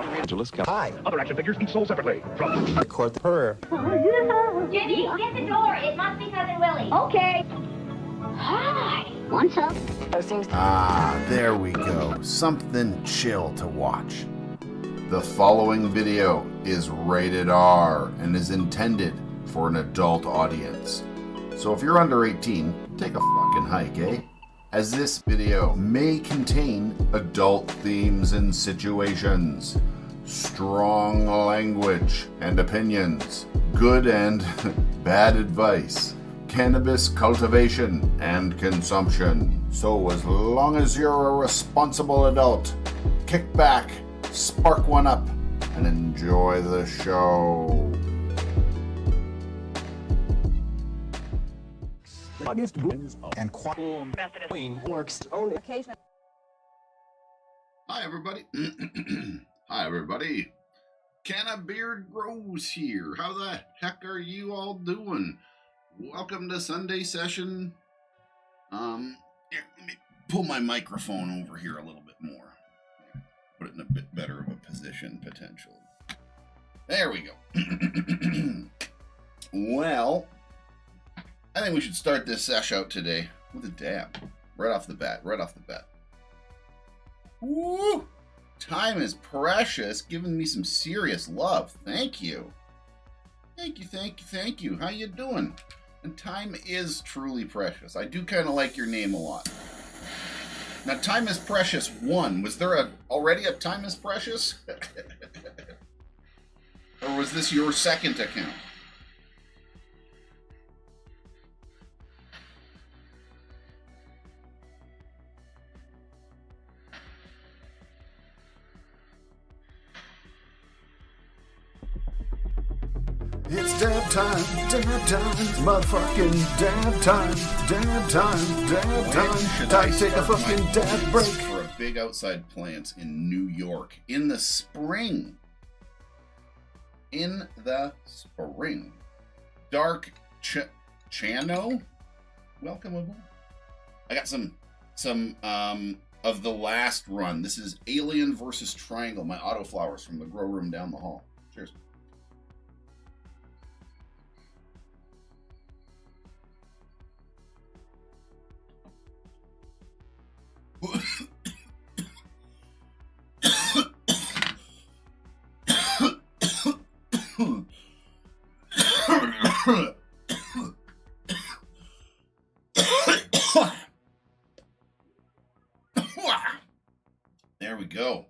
Hi. Other action figures each sold separately. From Record the purr. Jenny, get the door. It must be Cousin Willie. Okay. Hi. What's up? There we go. Something chill to watch. The following video is rated R and is intended for an adult audience. So if you're under 18, take a fucking hike, eh? As this video may contain adult themes and situations, strong language and opinions, good and bad advice, cannabis cultivation and consumption. So as long as you're a responsible adult, kick back, spark one up, and enjoy the show. And Works only occasionally. Hi everybody. Hi everybody. Canna Beard Rose here. How the heck are you all doing? Welcome to Sunday Session. Here, let me pull my microphone over here a little bit more. Put it in a bit better of a position, potentially. There we go. Well, I think we should start this sesh out today with a dab. Right off the bat. Woo! Time is precious, giving me some serious love. Thank you. Thank you. How you doing? And time is truly precious. I do kind of like your name a lot. Now, Time is Precious 1. Was there already a Time is Precious? Or was this your second account? It's dab time, motherfucking dab time. Time to take a fucking dab break. For a big outside plant in New York in the spring. Dark Chano, welcome aboard. I got some of the last run. This is Alien versus Triangle, my autoflowers from the grow room down the hall. Cheers. There we go.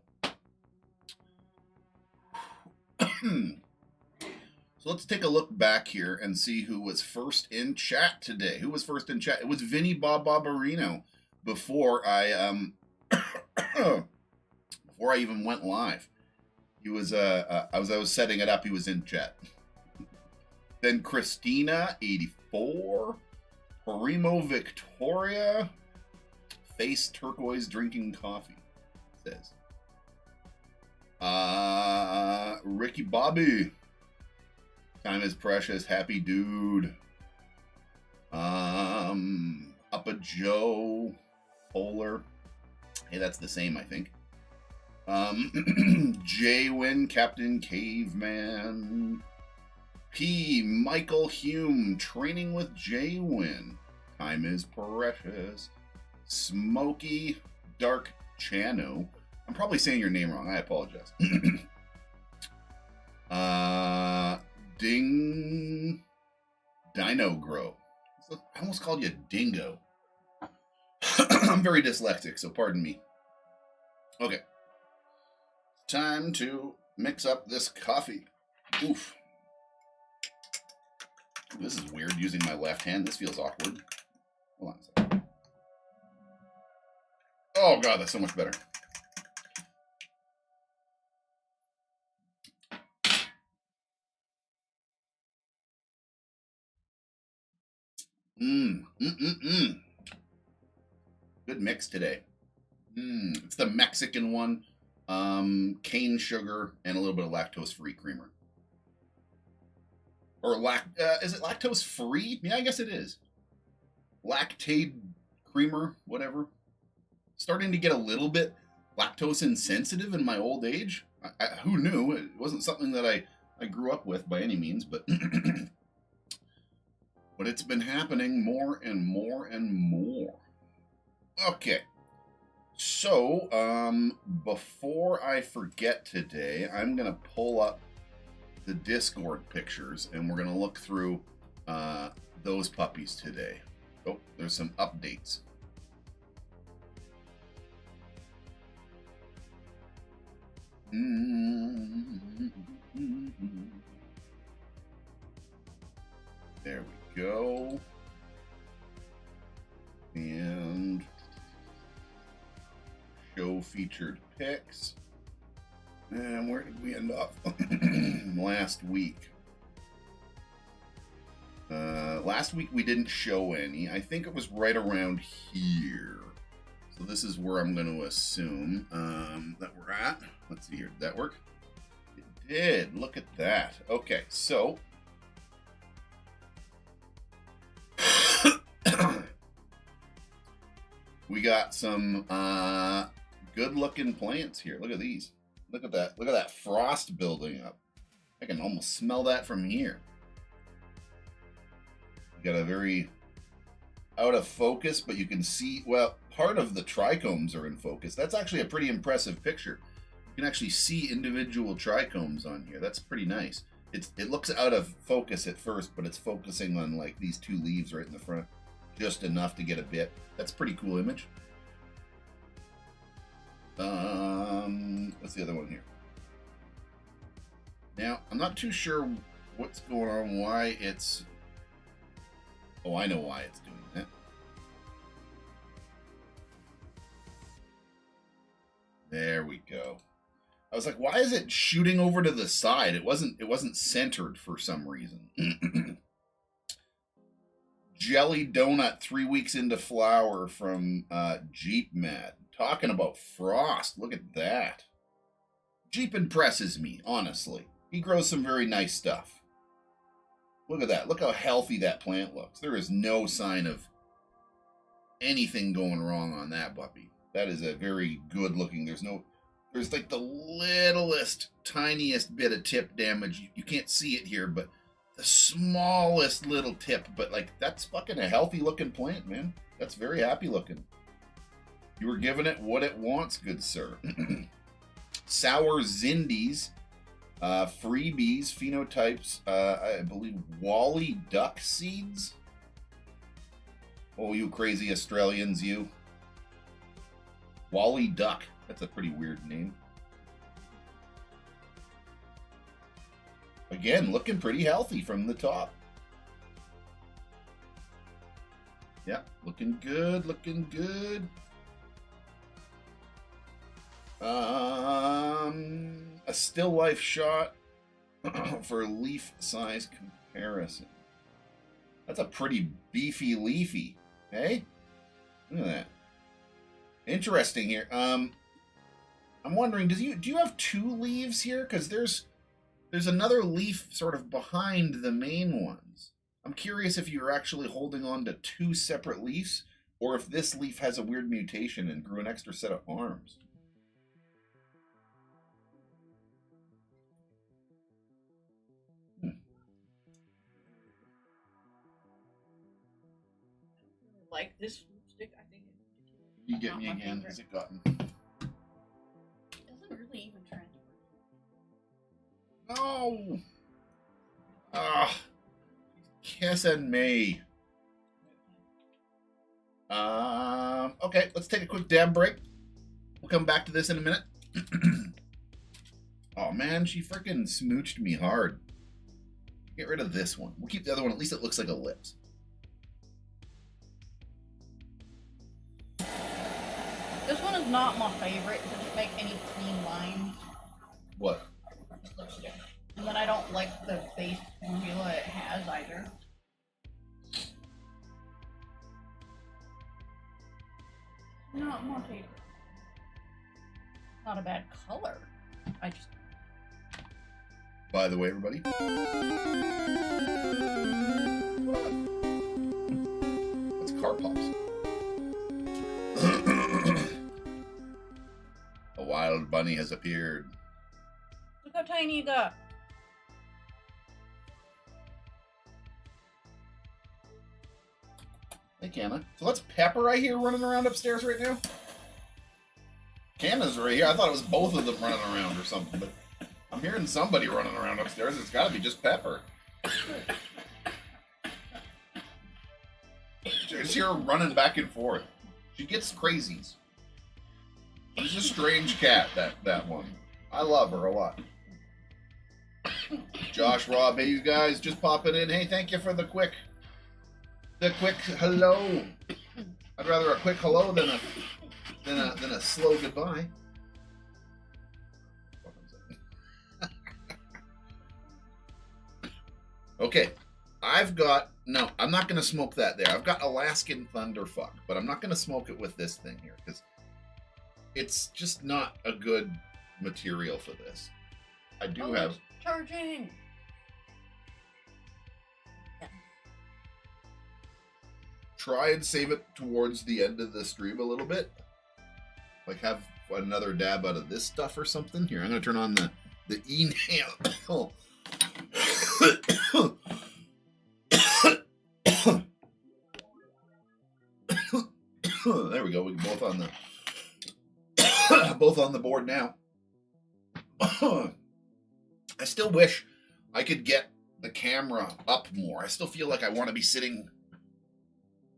So let's take a look back here and see who was first in chat today. Who was first in chat? It was Vinny Bob Barbarino before I before I even went live. He was I was setting it up, he was in chat. Then Christina 84, Primo Victoria, Face Turquoise drinking coffee, says. Ricky Bobby, Time is Precious, happy dude. Uppa Joe, Polar. Hey, that's the same, I think. J-Win, Captain Caveman. P. Michael Hume, Training with J-Win. Time is Precious. Smoky, Dark Chano. I'm probably saying your name wrong. I apologize. Dino Grow. I almost called you Dingo. I'm very dyslexic, so pardon me. Okay. Time to mix up this coffee. Oof. This is weird using my left hand. This feels awkward. Hold on a second. Oh, God, that's so much better. Good mix today. It's the Mexican one. Cane sugar and a little bit of lactose-free creamer. Or is it lactose-free? Yeah, I guess it is. Lactate creamer, whatever. Starting to get a little bit lactose insensitive in my old age. Who knew? It wasn't something that I grew up with by any means, but but it's been happening more and more and more. Okay. So, before I forget today, I'm going to pull up the Discord pictures, and we're going to look through those puppies today. Oh, there's some updates. There we go. And show featured pics. And where did we end up last week? Last week we didn't show any. I think it was right around here. So this is where I'm going to assume that we're at. Let's see here. Did that work? It did. Look at that. Okay, so we got some good-looking plants here. Look at these. Look at that. Look at that frost building up. I can almost smell that from here. You got a very out of focus, but you can see, well, part of the trichomes are in focus. That's actually a pretty impressive picture. You can actually see individual trichomes on here. That's pretty nice. It looks out of focus at first, but it's focusing on like these two leaves right in the front, just enough to get a bit. That's a pretty cool image. What's the other one here? Now, I'm not too sure what's going on, why it's... Oh, I know why it's doing that. There we go. I was like, why is it shooting over to the side? It wasn't centered for some reason. Jelly Donut 3 weeks into flower from Jeep Mad. Talking about frost. Look at that. Jeep impresses me, honestly. He grows some very nice stuff. Look at that. Look how healthy that plant looks. There is no sign of anything going wrong on that puppy. That is a very good looking. There's like the littlest, tiniest bit of tip damage. You can't see it here, but the smallest little tip. But like, that's fucking a healthy looking plant, man. That's very happy looking. You were giving it what it wants, good sir. Sour Zindies, freebies, phenotypes, I believe Wally duck seeds. Oh, you crazy Australians, you. Wally duck. That's a pretty weird name. Again, looking pretty healthy from the top. Yeah, looking good, looking good. A still life shot for leaf size comparison. That's a pretty beefy leafy, hey? Look at that. Interesting here. I'm wondering, do you have two leaves here? Because there's another leaf sort of behind the main ones. I'm curious if you're actually holding on to two separate leaves, or if this leaf has a weird mutation and grew an extra set of arms. Like this stick, I think. You get me again. Has it gotten? It doesn't really even transfer. No. Kiss and me. Okay, let's take a quick dab break. We'll come back to this in a minute. Oh man, she freaking smooched me hard. Get rid of this one. We'll keep the other one. At least it looks like a lips. This one is not my favorite. It doesn't make any clean lines. What? It looks good. And then I don't like the base formula it has either. Not my favorite. Not a bad color. I just... By the way, everybody. That's car pops. wild bunny has appeared. Look how tiny you got. Hey, Canna. So that's Pepper I hear running around upstairs right now? Canna's right here. I thought it was both of them running around or something, but I'm hearing somebody running around upstairs. It's got to be just Pepper. Just hear her running back and forth. She gets crazies. She's a strange cat, that one. I love her a lot. Josh, Rob, hey, you guys just popping in. Hey, thank you for the quick hello. I'd rather a quick hello than a slow goodbye. Okay, I'm not gonna smoke that there. I've got Alaskan Thunderfuck, but I'm not gonna smoke it with this thing here because it's just not a good material for this. I do have charging. Try and save it towards the end of the stream a little bit. Like have another dab out of this stuff or something. Here, I'm gonna turn on the inhale. There we go. We're both on the board now. I still wish I could get the camera up more. I still feel like I want to be sitting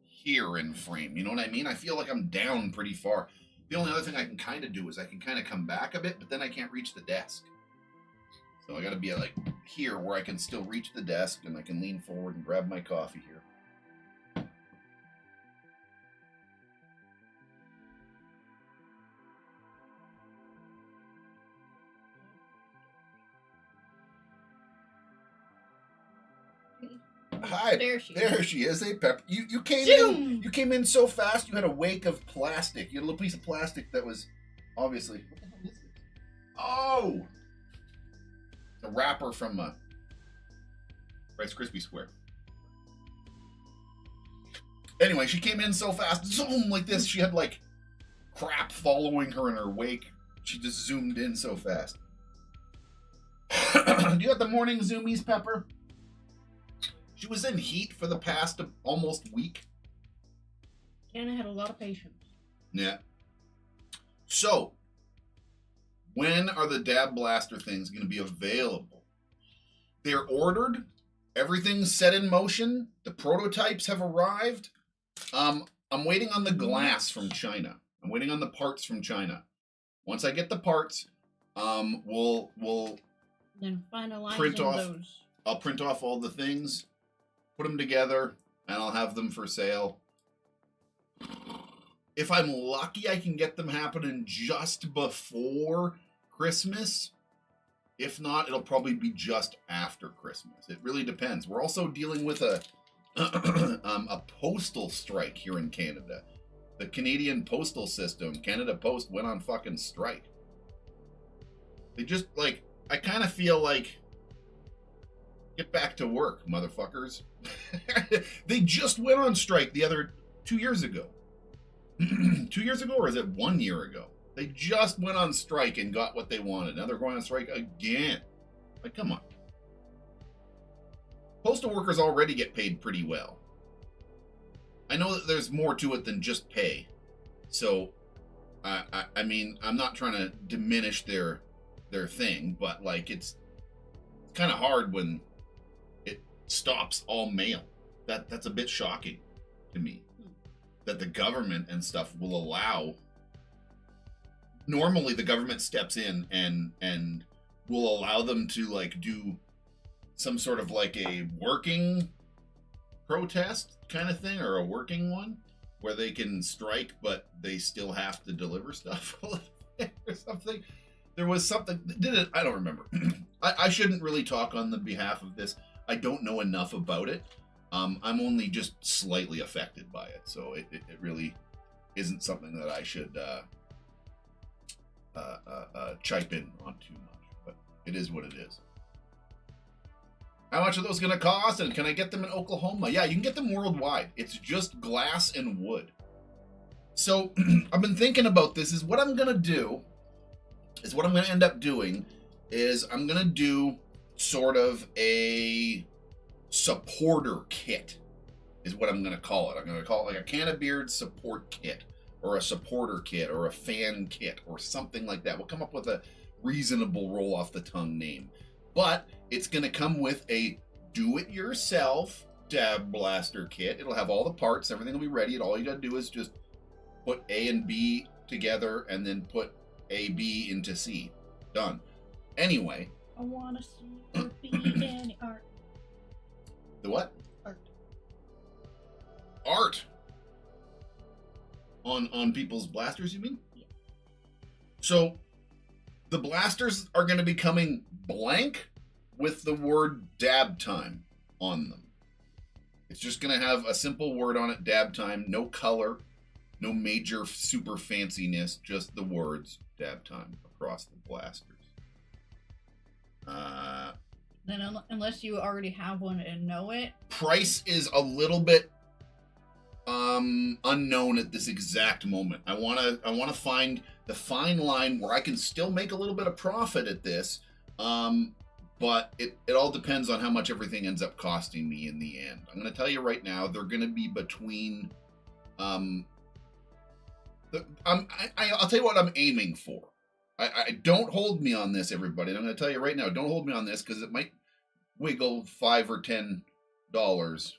here in frame. You know what I mean? I feel like I'm down pretty far. The only other thing I can kind of do is I can kind of come back a bit, but then I can't reach the desk. So I got to be like here where I can still reach the desk and I can lean forward and grab my coffee here. Hi, there she is. Hey, Pep. You came in so fast. You had a wake of plastic. You had a little piece of plastic that was obviously. What the hell is this? Oh, the wrapper from Rice Krispie Square. Anyway, she came in so fast, zoom like this. She had like crap following her in her wake. She just zoomed in so fast. Do you have the morning zoomies, Pepper? She was in heat for the past almost week. Anna had a lot of patience. Yeah. So, when are the Dab Blaster things going to be available? They're ordered. Everything's set in motion. The prototypes have arrived. I'm waiting on the glass from China. I'm waiting on the parts from China. Once I get the parts, we'll then finalize print off. those. I'll print off all the things, put them together, and I'll have them for sale. If I'm lucky, I can get them happening just before Christmas. If not, it'll probably be just after Christmas. It really depends. We're also dealing with a postal strike here in Canada. The Canadian postal system, Canada Post, went on fucking strike. They just, like, I kind of feel like, get back to work, motherfuckers. They just went on strike 2 years ago. 2 years ago, or is it 1 year ago? They just went on strike and got what they wanted. Now they're going on strike again. Like, come on. Postal workers already get paid pretty well. I know that there's more to it than just pay. So, I mean, I'm not trying to diminish their thing, but like it's kind of hard when it stops all mail. That's a bit shocking to me. That the government and stuff will allow. Normally the government steps in and will allow them to like do some sort of like a working protest kind of thing, or a working one where they can strike but they still have to deliver stuff or something. There was something, did it? I don't remember. I shouldn't really talk on the behalf of this. I don't know enough about it. I'm only just slightly affected by it, so it really isn't something that I should chime in on too much. But it is what it is. How much are those going to cost, and can I get them in Oklahoma? Yeah, you can get them worldwide. It's just glass and wood. So I've been thinking about this. Is what I'm going to do is what I'm going to end up doing is I'm going to do sort of a supporter kit is what I'm going to call it. I'm going to call it like a Can of Beard support kit or a supporter kit or a fan kit or something like that. We'll come up with a reasonable roll off the tongue name, but it's going to come with a do-it-yourself dab blaster kit. It'll have all the parts, everything will be ready, and all you got to do is just put A and B together and then put AB into C. Done. Anyway. I want to see there be any art. The what? Art. Art. On people's blasters, you mean? Yeah. So the blasters are going to be coming blank with the word dab time on them. It's just going to have a simple word on it, dab time, no color, no major super fanciness, just the words dab time across the blasters. Then unless you already have one and know it. Price is a little bit unknown at this exact moment. I want to find the fine line where I can still make a little bit of profit at this, but it all depends on how much everything ends up costing me in the end. I'm going to tell you right now, they're going to be between I'll tell you what I'm aiming for. I don't hold me on this, everybody. I'm going to tell you right now, don't hold me on this because it might wiggle $5 or $10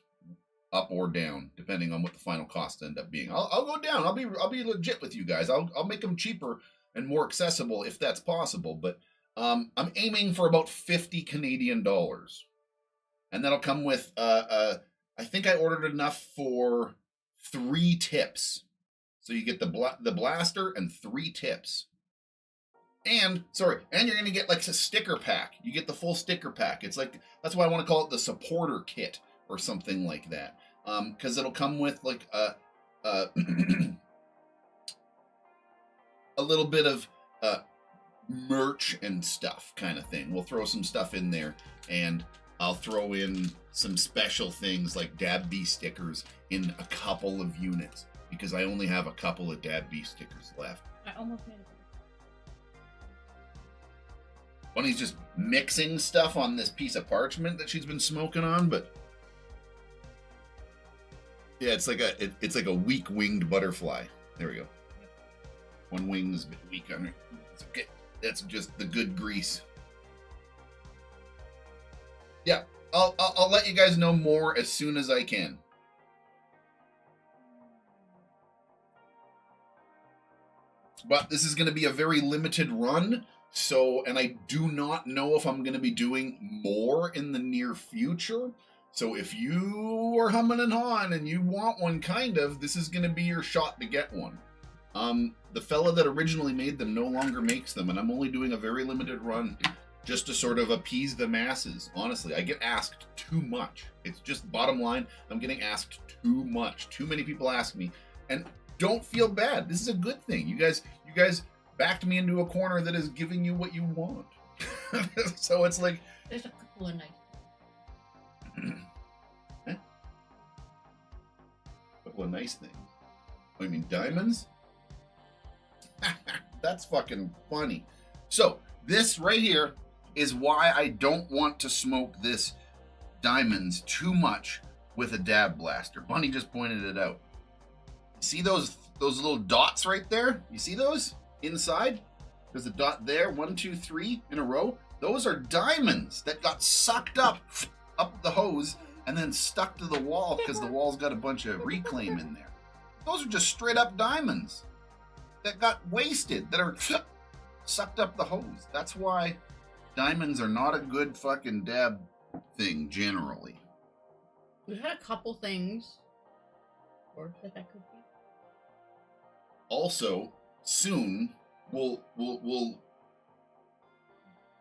up or down, depending on what the final costs end up being. I'll go down. I'll be legit with you guys. I'll make them cheaper and more accessible if that's possible. But I'm aiming for about 50 Canadian dollars, and that'll come with I think I ordered enough for 3 tips. So you get the blaster and 3 tips. And you're going to get like a sticker pack. You get the full sticker pack. It's like, that's why I want to call it the supporter kit or something like that. Because it'll come with like a little bit of merch and stuff kind of thing. We'll throw some stuff in there, and I'll throw in some special things like Dab B stickers in a couple of units because I only have a couple of Dab B stickers left. I almost made it. Bunny's just mixing stuff on this piece of parchment that she's been smoking on, but yeah, it's like a weak winged butterfly. There we go. One wing is a bit weak on it. It's okay. That's just the good grease. Yeah, I'll let you guys know more as soon as I can. But this is going to be a very limited run. So, and I do not know if I'm going to be doing more in the near future. So if you are humming and hawing and you want one, this is going to be your shot to get one. The fella that originally made them no longer makes them, and I'm only doing a very limited run just to sort of appease the masses. Honestly, I get asked too much. It's just bottom line, I'm getting asked too much. Too many people ask me, and don't feel bad. This is a good thing. You guys backed me into a corner that is giving you what you want. So it's like, there's a couple of nice a couple of nice things. Oh, you mean diamonds? That's fucking funny. So this right here is why I don't want to smoke this diamonds too much with a dab blaster. Bunny just pointed it out. See those little dots right there? You see those? Inside, there's a dot there, 1, 2, 3 in a row. Those are diamonds that got sucked up the hose and then stuck to the wall because the wall's got a bunch of reclaim in there. Those are just straight up diamonds that got wasted, that are sucked up the hose. That's why diamonds are not a good fucking dab thing generally. We've had a couple things, or that could be. Also, soon we'll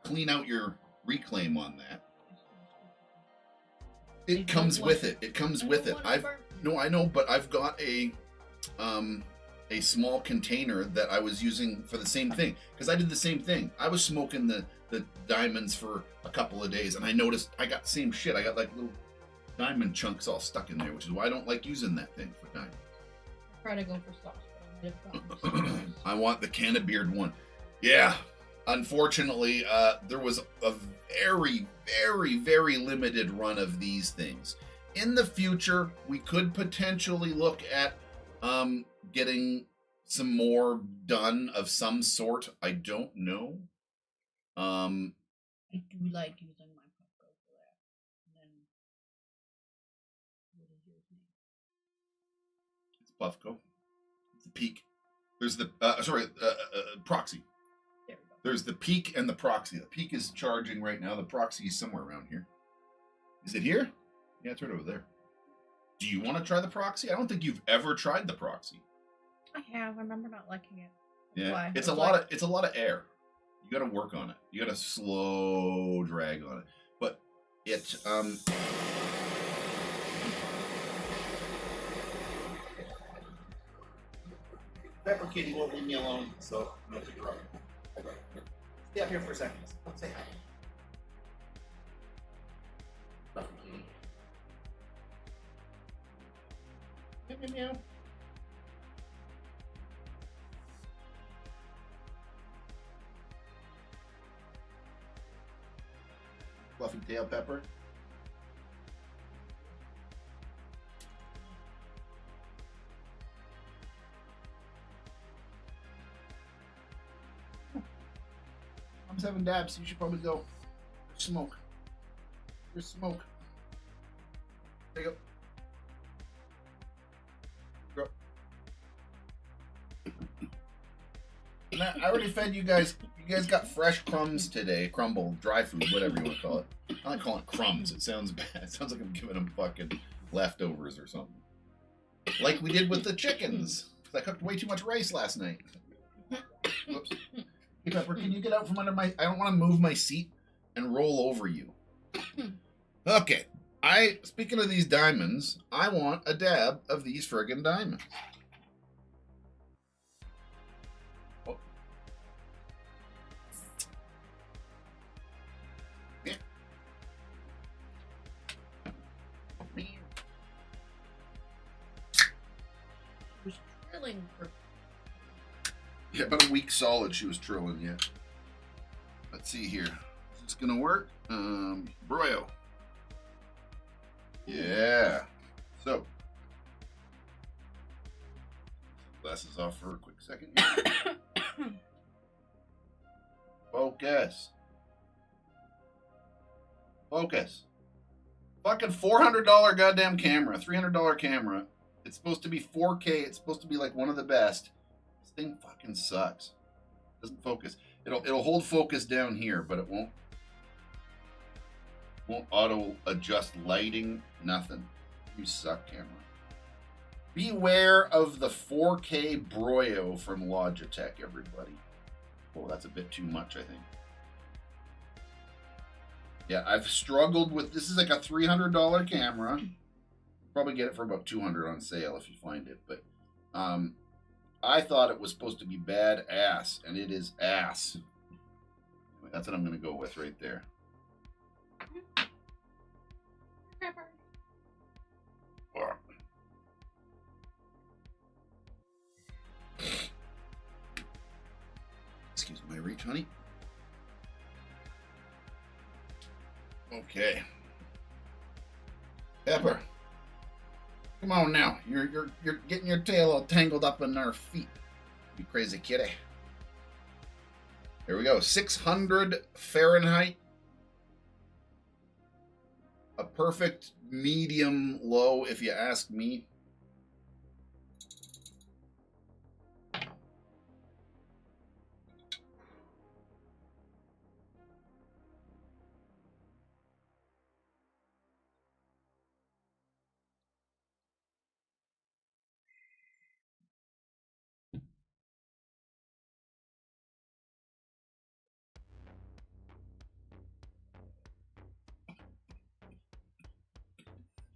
clean out your reclaim on that. It comes with it. It comes with it. I know, but I've got a small container that I was using for the same thing because I did the same thing. I was smoking the diamonds for a couple of days, and I noticed I got the same shit. I got like little diamond chunks all stuck in there, which is why I don't like using that thing for diamonds. Try to go for sauce. I want the Can of Beard one. Yeah, Unfortunately, there was a very, very, very limited run of these things. In the future, we could potentially look at getting some more done of some sort. I don't know. I do like using my Puffco for that. And then, what is yours name? It's Puffco. It's the Peak. There's the Proxy. There we go. There's the Peak and the Proxy. The Peak is charging right now. The Proxy is somewhere around here. Is it here? Yeah, it's right over there. Do you want to try the Proxy? I don't think you've ever tried the Proxy. I have. I remember not liking it. Yeah, Why? it's a lot of air. You got to work on it. You got to slow drag on it. But it Pepper Kitty won't leave me alone, so I'm gonna pick her up. Stay up here for a second. Say hi. Pepper Kitty. Meow, meow, meow. Fluffy tail Pepper. I'm 7 dabs. You should probably go. Smoke. There's smoke. There you go. And I already fed you guys. You guys got fresh crumbs today. Crumble, dry food, whatever you want to call it. I like calling it crumbs. It sounds bad. It sounds like I'm giving them fucking leftovers or something. Like we did with the chickens. I cooked way too much rice last night. Whoops. Hey, Pepper, can you get out from under my... I don't want to move my seat and roll over you. Okay. Speaking of these diamonds, I want a dab of these friggin' diamonds. Oh. Yeah. Man. Was drilling for. Yeah, about a week solid she was trilling, yeah. Let's see here. Is this gonna work? Broyo. Yeah. So. Glasses off for a quick second. Focus. Focus. Fucking $400 goddamn camera, $300 camera. It's supposed to be 4K. It's supposed to be like one of the best. This thing fucking sucks. Doesn't focus. It'll hold focus down here, but it won't auto adjust lighting. Nothing. You suck, camera. Beware of the 4K Broyo from Logitech, everybody. Oh, that's a bit too much, I think. Yeah, I've struggled with... This is like a $300 camera. Probably get it for about $200 on sale if you find it. But I thought it was supposed to be bad ass, and it is ass. Anyway, that's what I'm going to go with right there. Excuse my reach, honey. Okay. Pepper. Come on now. You're getting your tail all tangled up in our feet. You crazy kitty. Here we go. 600 Fahrenheit. A perfect medium low, if you ask me.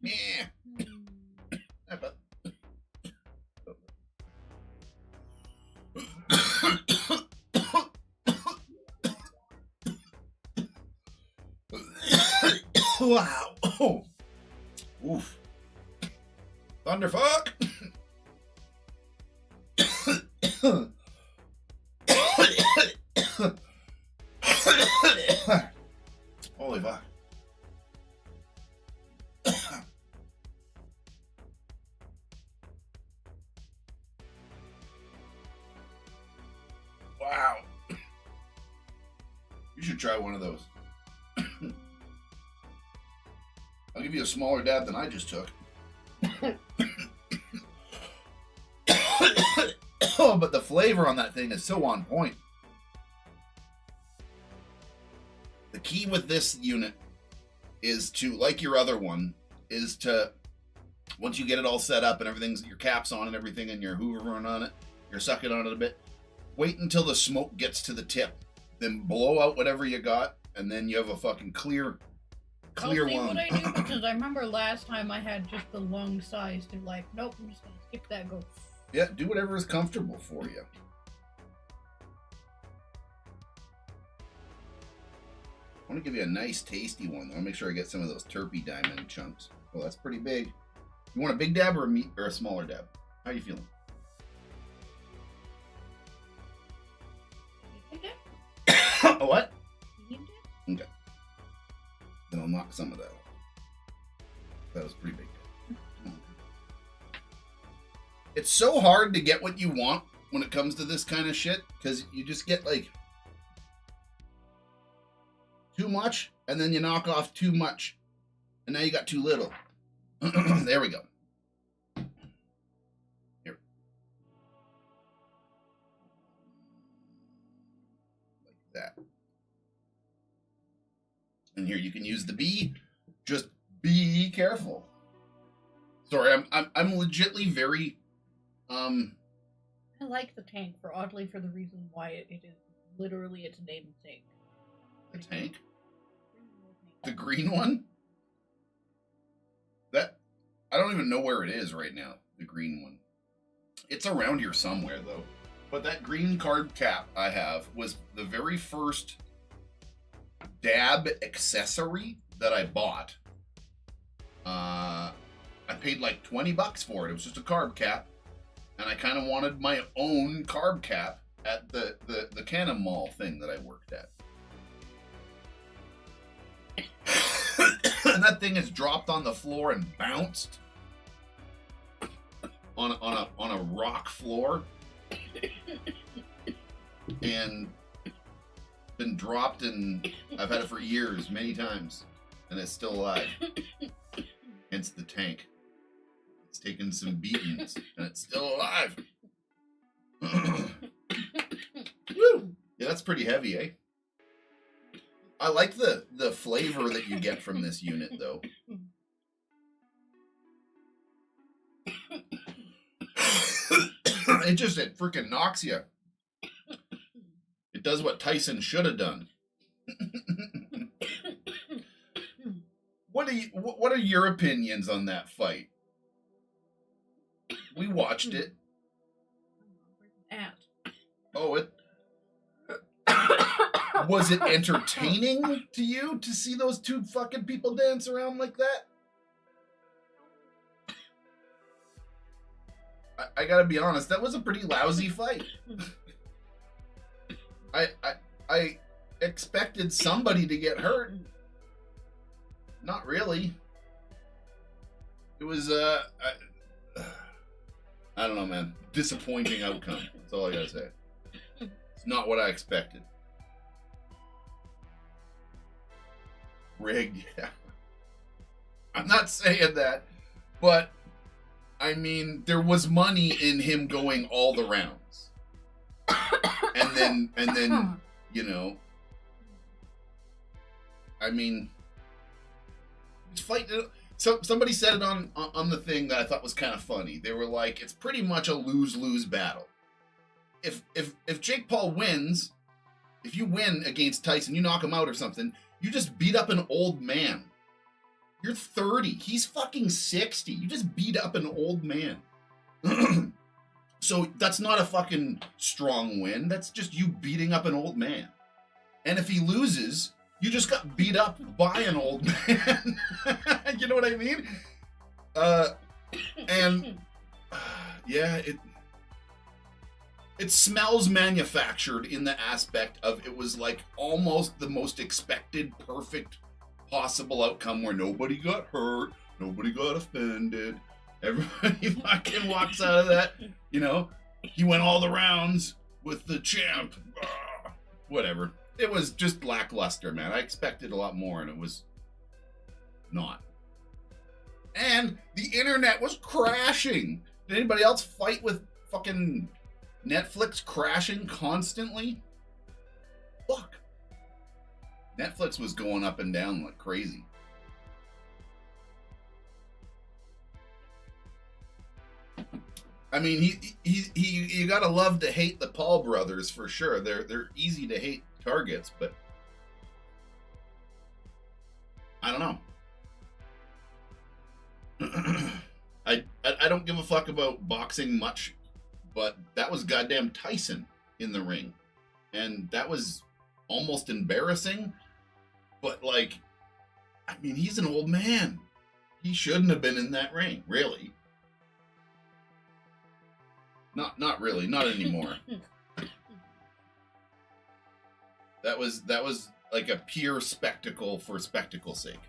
Yeah. Wow. Oh. Oof. Thunderfuck. Holy fuck. Wow. You should try one of those. I'll give you a smaller dab than I just took. Oh, but the flavor on that thing is so on point. The key with this unit is to, like your other one, is to, once you get it all set up and everything's, your cap's on and everything and you're hoovering on it, you're sucking on it a bit, wait until the smoke gets to the tip. Then blow out whatever you got, and then you have a fucking clear I'll see one. what I do, because I remember last time I had just the lung size to like, nope, I'm just gonna skip that, go. Yeah, do whatever is comfortable for you. I want to give you a nice, tasty one. I'll make sure I get some of those terpy diamond chunks. Oh, that's pretty big. You want a big dab or a smaller dab? How are you feeling? A what? Okay. Then I'll knock some of that off. That was pretty big. It's so hard to get what you want when it comes to this kind of shit, because you just get like too much, and then you knock off too much, and now you got too little. There we go. Here. Like that. And here you can use the bee. Just be careful. Sorry, I'm legitly very I like the tank for the reason why it is literally its name tank. The tank? The green one? That, I don't even know where it is right now, the green one. It's around here somewhere though. But that green card cap I have was the very first dab accessory that I bought. I paid like $20 for it. It was just a carb cap. And I kind of wanted my own carb cap at the Canon Mall thing that I worked at. And that thing has dropped on the floor and bounced on a rock floor. And been dropped, and I've had it for years, many times, and it's still alive. Hence the tank. It's taken some beatings, and it's still alive. Woo! Yeah, that's pretty heavy, eh? I like the flavor that you get from this unit, though. It freaking knocks you. It does what Tyson should have done. What are your opinions on that fight? We watched it. Oh, it was it entertaining to you to see those two fucking people dance around like that? I gotta be honest, that was a pretty lousy fight. I expected somebody to get hurt. Not really. It was I don't know, man. Disappointing outcome. That's all I gotta say. It's not what I expected. Rigged, yeah. I'm not saying that, but I mean, there was money in him going all the rounds. And then, you know, I mean, it's fight. So somebody said it on the thing that I thought was kind of funny. They were like, it's pretty much a lose-lose battle. If Jake Paul wins, if you win against Tyson, you knock him out or something, you just beat up an old man. You're 30. He's fucking 60. You just beat up an old man. So that's not a fucking strong win. That's just you beating up an old man. And if he loses, you just got beat up by an old man. You know what I mean? Yeah, it smells manufactured in the aspect of it was like almost the most expected perfect possible outcome where nobody got hurt, nobody got offended, everybody fucking walks out of that, you know, he went all the rounds with the champ. Whatever. It was just lackluster, man. I expected a lot more, and it was not. And the internet was crashing. Did anybody else fight with fucking Netflix crashing constantly? Fuck. Netflix was going up and down like crazy. I mean, you gotta love to hate the Paul brothers for sure. They're easy to hate targets, but I don't know. I don't give a fuck about boxing much, but that was goddamn Tyson in the ring, and that was almost embarrassing. But like, I mean, he's an old man. He shouldn't have been in that ring, really. Not really, not anymore. That was like a pure spectacle for spectacle's sake.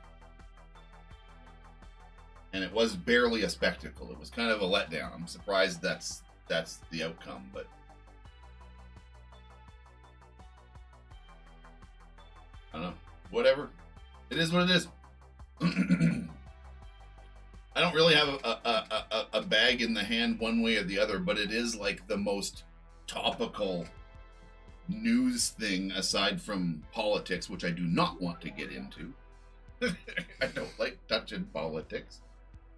And it was barely a spectacle. It was kind of a letdown. I'm surprised that's the outcome, but I don't know. Whatever. It is what it is. I don't really have a bag in the hand one way or the other, but it is like the most topical news thing aside from politics, which I do not want to get into. I don't like touching politics.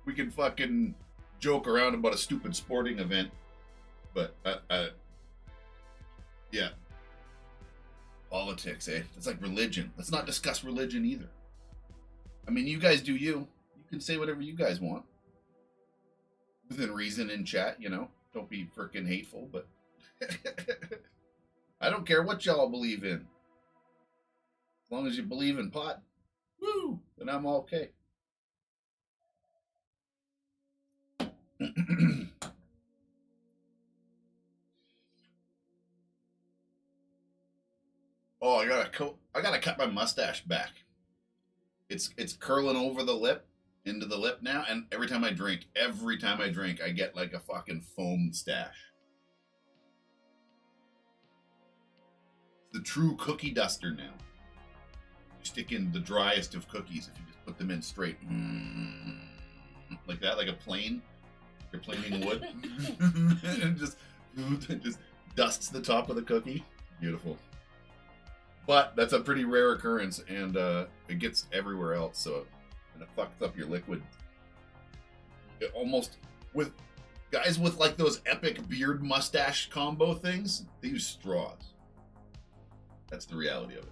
We can fucking joke around about a stupid sporting event, but yeah. Politics, eh? It's like religion. Let's not discuss religion either. I mean, you guys do you. You can say whatever you guys want. Within reason in chat, you know. Don't be freaking hateful, but I don't care what y'all believe in. As long as you believe in pot, woo, then I'm okay. Oh, I gotta cut my mustache back. It's curling over the lip, into the lip now, and every time I drink, I get like a fucking foam stash. The true cookie duster now. You stick in the driest of cookies if you just put them in straight. Like that, like a plane. You're planing wood. And just dusts the top of the cookie. Beautiful. But that's a pretty rare occurrence, and it gets everywhere else, so and it fucks up your liquid. It almost, with guys with like those epic beard mustache combo things, they use straws. That's the reality of it.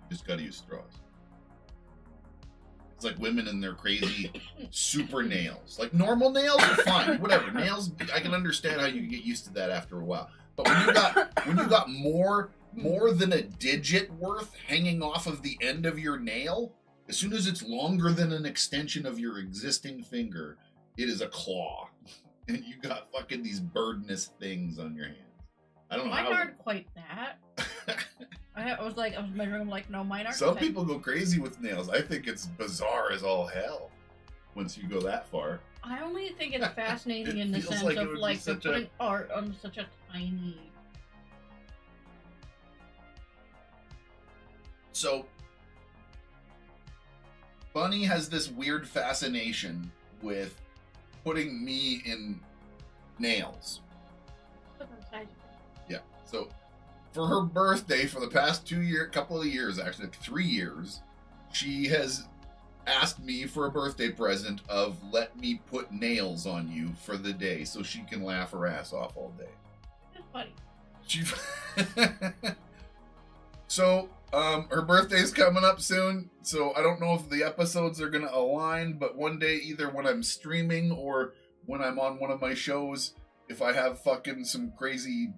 You just gotta use straws. It's like women and their crazy super nails. Like normal nails are fine, whatever. Nails, I can understand how you can get used to that after a while. But when you got more than a digit worth hanging off of the end of your nail, as soon as it's longer than an extension of your existing finger, it is a claw. And you got fucking these birdness things on your hands. I don't know Mine aren't quite that. I was measuring them like, no, mine aren't. Some people go crazy with nails. I think it's bizarre as all hell once you go that far. I only think it's fascinating in the sense like of like they're putting art on such a tiny. So, Bunny has this weird fascination with putting me in nails. Yeah. So, for her birthday, for the past couple of years, actually, like 3 years, she has asked me for a birthday present of let me put nails on you for the day so she can laugh her ass off all day. That's funny. So, her birthday's coming up soon, so I don't know if the episodes are gonna align, but one day, either when I'm streaming or when I'm on one of my shows, if I have fucking some crazy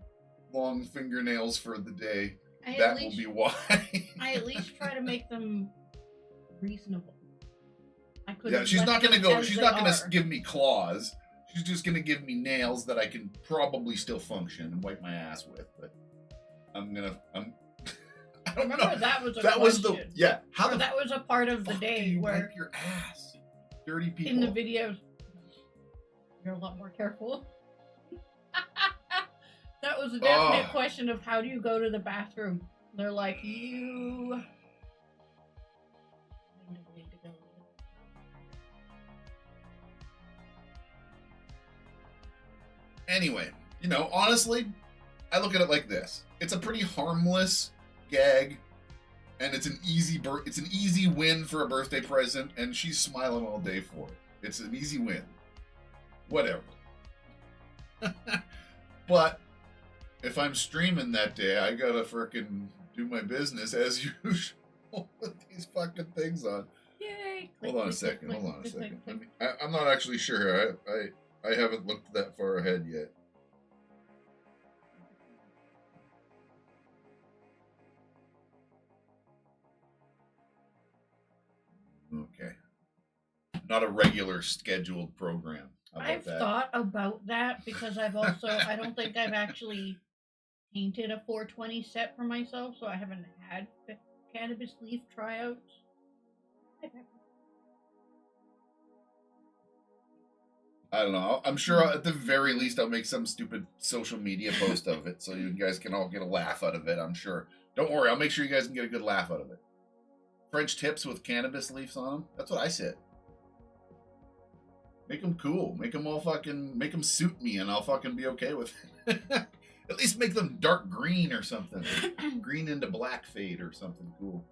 long fingernails for the day, that will be why. I at least try to make them reasonable. Yeah, she's not gonna give me claws. She's just gonna give me nails that I can probably still function and wipe my ass with, but I'm don't Remember know. that was a That was question. how Or the that was a part of the fuck do day you where wipe your ass? Dirty people. in the videos you're a lot more careful. That was a definite question of how do you go to the bathroom? They're like, you need to go. Anyway, you know, honestly, I look at it like this. It's a pretty harmless gag, and it's an easy win for a birthday present, and she's smiling all day for it. It's an easy win. Whatever. But if I'm streaming that day, I gotta frickin' do my business as usual with these fucking things on. Yay! Hold on a second. I'm not actually sure. I haven't looked that far ahead yet. Okay. Not a regular scheduled program. How about I've that? thought about that because I've also I don't think I've actually painted a 420 set for myself, so I haven't had cannabis leaf tryouts. I don't know. I'm sure at the very least I'll make some stupid social media post of it so you guys can all get a laugh out of it, I'm sure. Don't worry, I'll make sure you guys can get a good laugh out of it. French tips with cannabis leaves on them. That's what I said. Make them cool. Make them all fucking... Make them suit me and I'll fucking be okay with it. At least make them dark green or something. Green into black fade or something cool.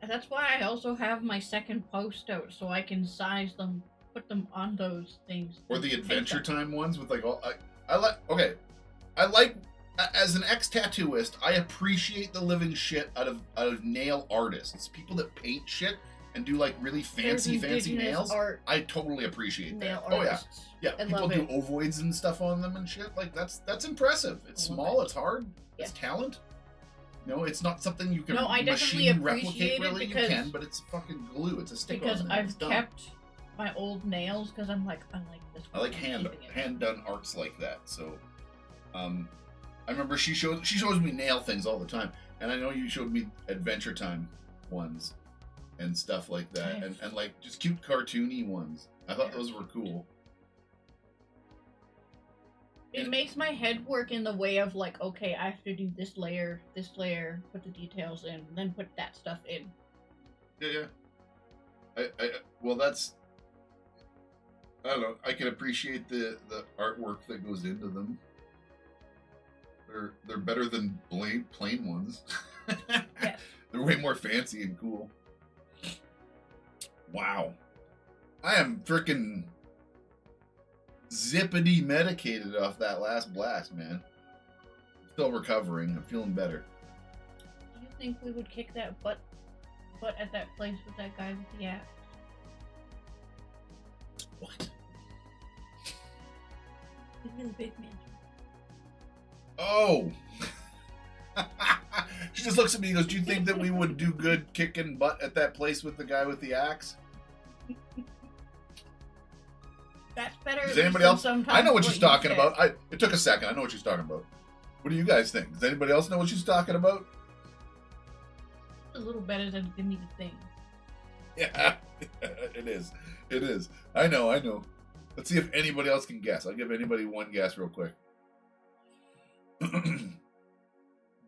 That's why I also have my second post out so I can size them, put them on those things. Or the Adventure Time ones with like all... I like... Okay. I like... As an ex-tattooist, I appreciate the living shit out of nail artists. People that paint shit and do like really fancy nails. Art I totally appreciate that. nail Oh yeah. artists. Yeah, I people love do it. ovoids and stuff on them and shit. Like that's impressive. It's I love small, it. it's hard, Yeah. it's talent. No, it's not something you can No, I definitely machine appreciate replicate it really. You because- can, but it's fucking glue. It's a stick Because on there. It's I've done. kept my old nails because I'm like, I like this I one. like I'm keeping it. hand done arts like that. So I remember she shows me nail things all the time. And I know you showed me Adventure Time ones and stuff like that. Nice. And like just cute cartoony ones. I thought those were cool. It makes my head work in the way of like, okay, I have to do this layer, put the details in, then put that stuff in. Yeah. Well, that's... I don't know. I can appreciate the artwork that goes into them. They're better than plain ones. Yes. They're way more fancy and cool. Wow. I am freaking zippity medicated off that last blast, man. I'm still recovering. I'm feeling better. Do you think we would kick that butt at that place with that guy with the axe? What? The really big man. Oh! She just looks at me and goes, do you think that we would do good kicking butt at that place with the guy with the axe? That's better. Does at anybody least else? than I know what sometimes she's talking you about. said. It took a second. I know what she's talking about. What do you guys think? Does anybody else know what she's talking about? It's a little better than give me the thing. Yeah, it is. It is. I know. Let's see if anybody else can guess. I'll give anybody one guess real quick.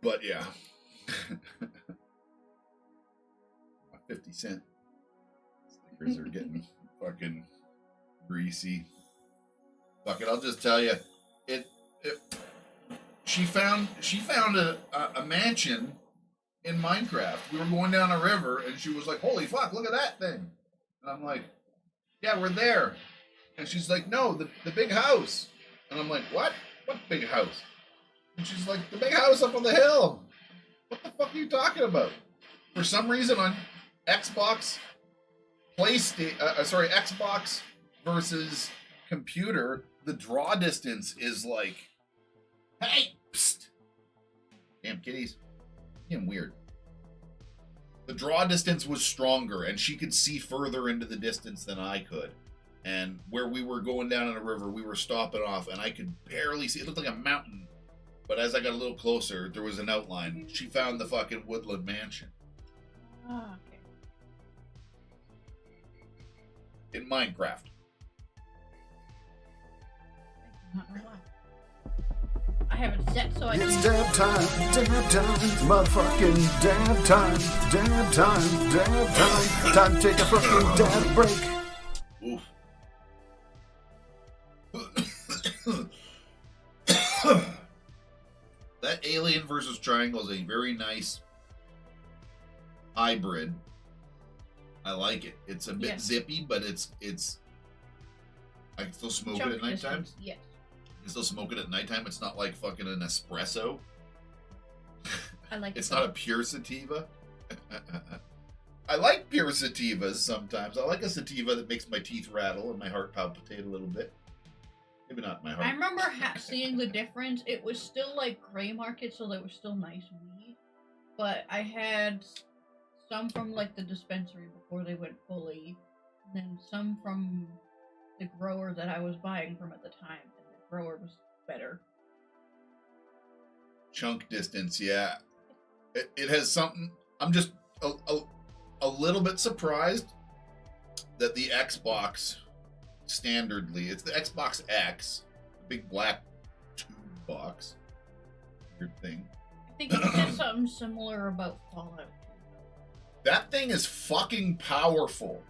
But yeah. 50 cent stickers are getting fucking greasy. Fuck it, I'll just tell you. She found a mansion in Minecraft. We were going down a river and she was like, holy fuck, look at that thing. And I'm like, yeah, we're there. And she's like, no, the big house. And I'm like, what? What big house? And she's like, the big house up on the hill. What the fuck are you talking about? For some reason on Xbox Xbox versus computer, the draw distance is like, hey, psst. Damn kitties. Getting weird. The draw distance was stronger and she could see further into the distance than I could. And where we were going down in a river, we were stopping off and I could barely see. It looked like a mountain But as I got a little closer, there was an outline. She found the fucking woodland mansion. Ah, okay. In Minecraft. I do not know why. I have it set so I It's can. dab time, motherfucking dab time, dab time. Time to take a fucking dab break. Oof. That Alien versus Triangle is a very nice hybrid. I like it. It's a bit zippy, but it's. I can still smoke it at nighttime. Yes. You can still smoke it at nighttime. It's not like fucking an espresso. I like it. It's not a pure sativa. I like pure sativas sometimes. I like a sativa that makes my teeth rattle and my heart palpitate a little bit. Maybe not my heart. I remember seeing the difference. It was still like gray market, so there was still nice weed. But I had some from like the dispensary before they went fully, and then some from the grower that I was buying from at the time, and the grower was better. Chunk distance, yeah. It has something. I'm just a little bit surprised that the Xbox standardly, it's the Xbox X, the big black tube box. Weird thing. I think it said something similar about Fallout. That thing is fucking powerful.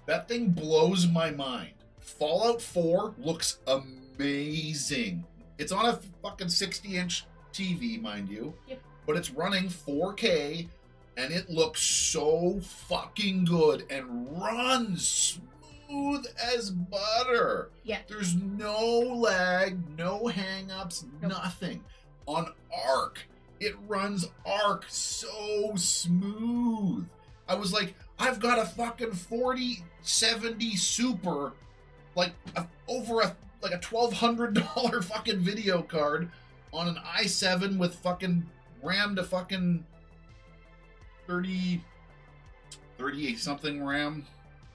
That thing blows my mind. Fallout 4 looks amazing. It's on a fucking 60-inch TV, mind you. Yep. But it's running 4K, and it looks so fucking good and runs smooth as butter. Yeah. There's no lag, no hang-ups, Nope. nothing. On Arc, it runs Arc so smooth. I was like, I've got a fucking 4070 Super, like over a $1,200 fucking video card on an i7 with fucking RAM to fucking 38 something RAM.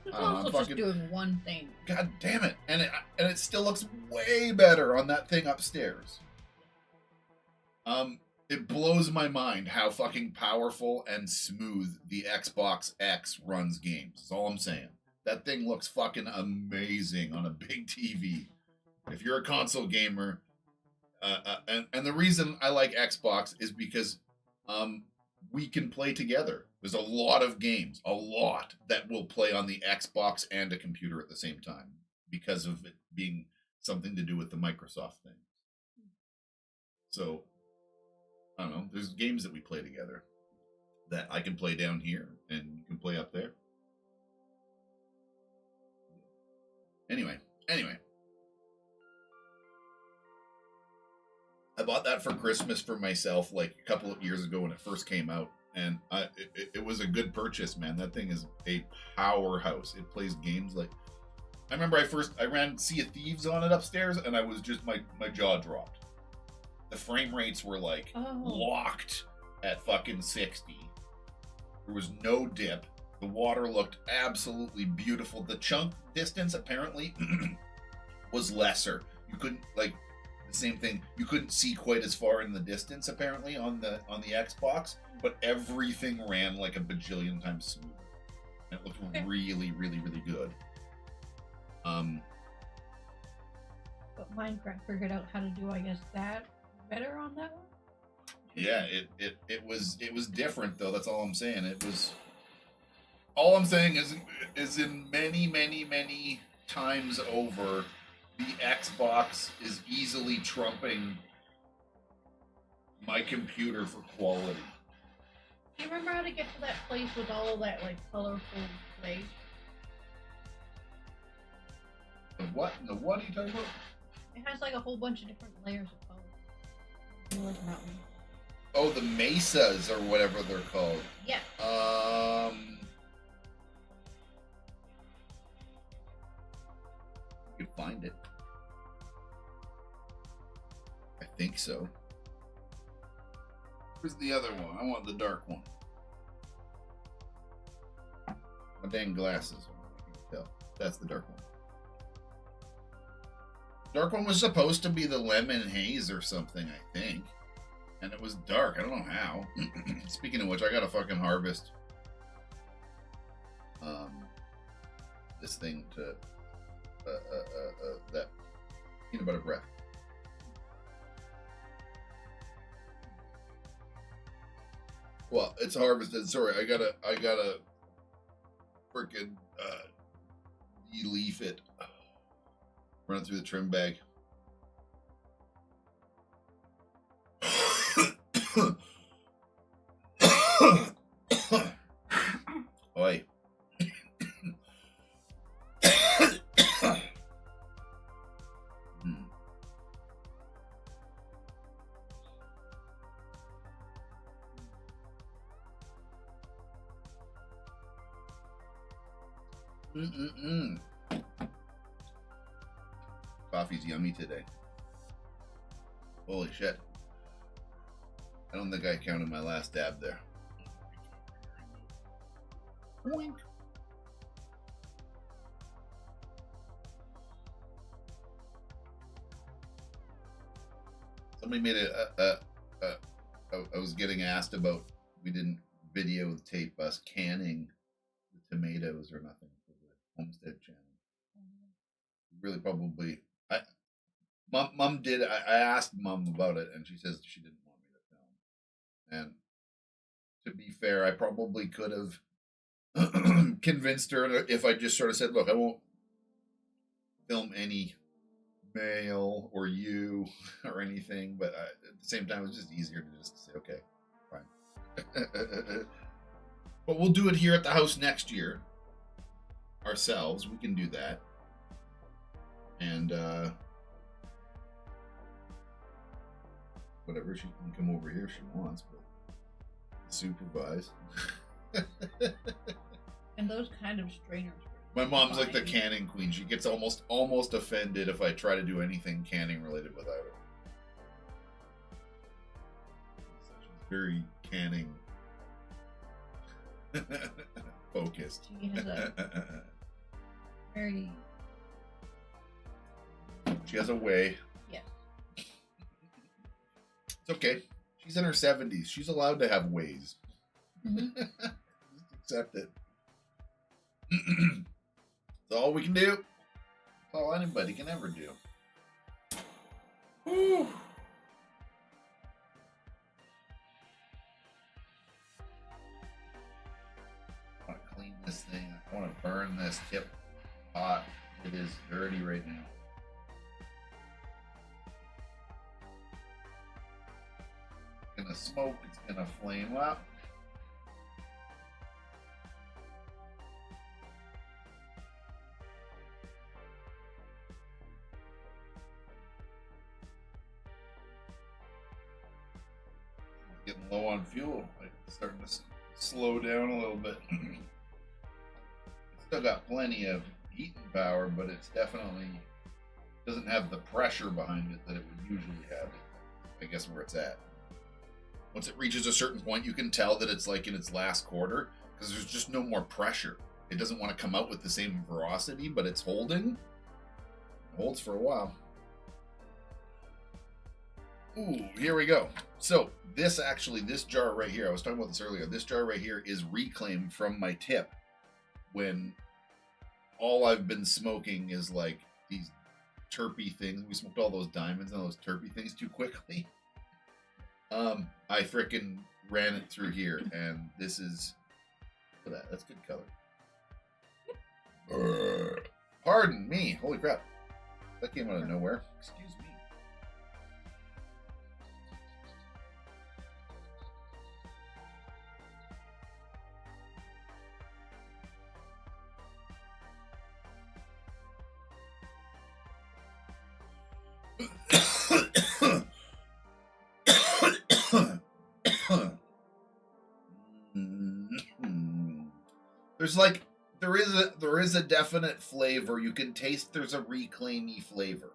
It's I don't know, also I'm just fucking- doing one thing. God damn it. And it still looks way better on that thing upstairs. It blows my mind how fucking powerful and smooth the Xbox X runs games. That's all I'm saying. That thing looks fucking amazing on a big TV. If you're a console gamer, and the reason I like Xbox is because we can play together. There's a lot of games, that will play on the Xbox and a computer at the same time because of it being something to do with the Microsoft thing. So, I don't know. There's games that we play together that I can play down here and you can play up there. Anyway. I bought that for Christmas for myself like a couple of years ago when it first came out. And it was a good purchase, man. That thing is a powerhouse. It plays games like... I remember I ran Sea of Thieves on it upstairs and I was just... My jaw dropped. The frame rates were like locked at fucking 60. There was no dip. The water looked absolutely beautiful. The chunk distance apparently was lesser. You couldn't the same thing. You couldn't see quite as far in the distance apparently on the Xbox, but everything ran like a bajillion times smoother. And it looked really, really, really good. But Minecraft figured out how to do, I guess, that better on that one. Yeah, it was different though. That's all I'm saying. All I'm saying is in many, many, many times over, the Xbox is easily trumping my computer for quality. Do you remember how to get to that place with all of that like colorful clay? The what are you talking about? It has like a whole bunch of different layers of color. Like mountain. Oh, the mesas or whatever they're called. Yeah. You can find it. I think so. Where's the other one? I want the dark one. My dang glasses. I can tell. That's the dark one. Dark one was supposed to be the lemon haze or something, I think. And it was dark. I don't know how. Speaking of which, I gotta fucking harvest this thing to that peanut butter bread. Well, it's harvested. Sorry, I gotta freaking de-leaf it. Run it through the trim bag. Oi. Coffee's yummy today. Holy shit. I don't think I counted my last dab there. Boink. Somebody made I was getting asked about, we didn't videotape us canning the tomatoes or nothing for the Homestead channel. Really probably, Mom did, I asked Mom about it and she says she didn't want me to film. And to be fair, I probably could have convinced her if I just sort of said, look, I won't film any male or you or anything, but at the same time, it's just easier to just say, okay, fine. But we'll do it here at the house next year ourselves. We can do that. And whatever, she can come over here if she wants, but supervise. And those kind of strainers. My mom's like the canning queen. She gets almost offended if I try to do anything canning related without her. She's very canning focused. She has a very... She has a way. Yes. It's okay. She's in her 70s. She's allowed to have ways. Mm-hmm. Just accept it. That's all we can do. That's all anybody can ever do. Whew. I want to clean this thing. I want to burn this tip hot. It is dirty right now. It's gonna smoke. It's gonna flame up. Getting low on fuel, like starting to slow down a little bit. It's still got plenty of heating power, but it's definitely doesn't have the pressure behind it that it would usually have. I guess where it's at. Once it reaches a certain point, you can tell that it's like in its last quarter because there's just no more pressure. It doesn't want to come out with the same velocity, but it's holding. It holds for a while. Ooh, here we go. So this jar right here, I was talking about this earlier. This jar right here is reclaimed from my tip when all I've been smoking is like these terpy things. We smoked all those diamonds and those terpy things too quickly. I frickin' ran it through here, and this is, look at that, that's good color. Pardon me, holy crap. That came out of nowhere, excuse me. There's like there is a definite flavor. You can taste there's a reclaimy flavor.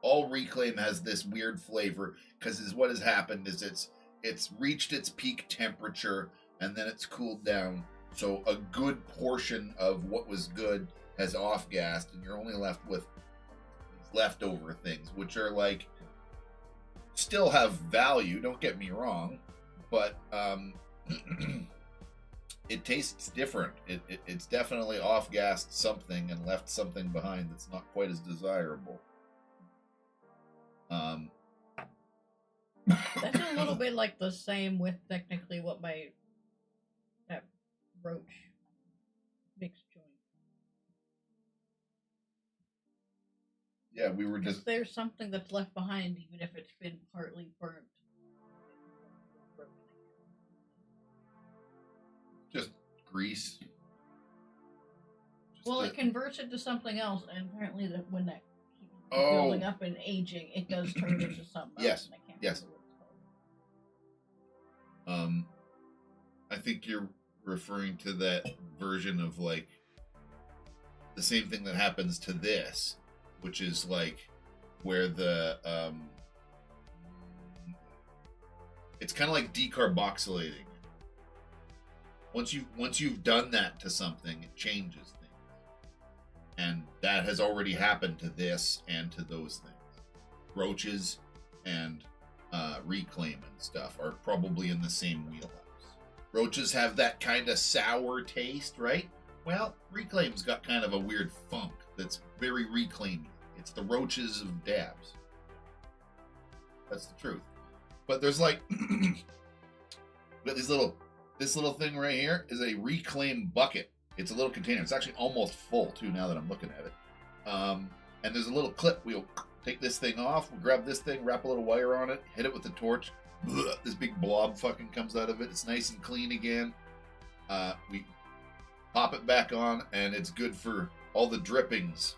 All reclaim has this weird flavor because what has happened is it's reached its peak temperature and then it's cooled down. So a good portion of what was good has off-gassed, and you're only left with these leftover things, which are like still have value, don't get me wrong, but it tastes different. It's definitely off-gassed something and left something behind that's not quite as desirable. That's a little bit like the same with technically what that roach mixed joint. Yeah, we were just... There's something that's left behind, even if it's been partly burnt. Just grease. Well, it converts it to something else, and apparently when that keeps building up and aging, it does turn into something else. And I can't remember what it's called. I think you're referring to that version of like the same thing that happens to this, which is like where the it's kind of like decarboxylating. Once you've done that to something, it changes things, and that has already happened to this and to those things. Roaches and reclaim and stuff are probably in the same wheelhouse. Roaches have that kind of sour taste, right? Well, reclaim's got kind of a weird funk that's very reclaiming. It's the roaches of dabs. That's the truth. But there's like this little thing right here is a reclaim bucket. It's a little container. It's actually almost full too now that I'm looking at it. And there's a little clip. We'll take this thing off. We'll grab this thing, wrap a little wire on it, hit it with the torch. This big blob fucking comes out of it. It's nice and clean again. We pop it back on, and it's good for all the drippings.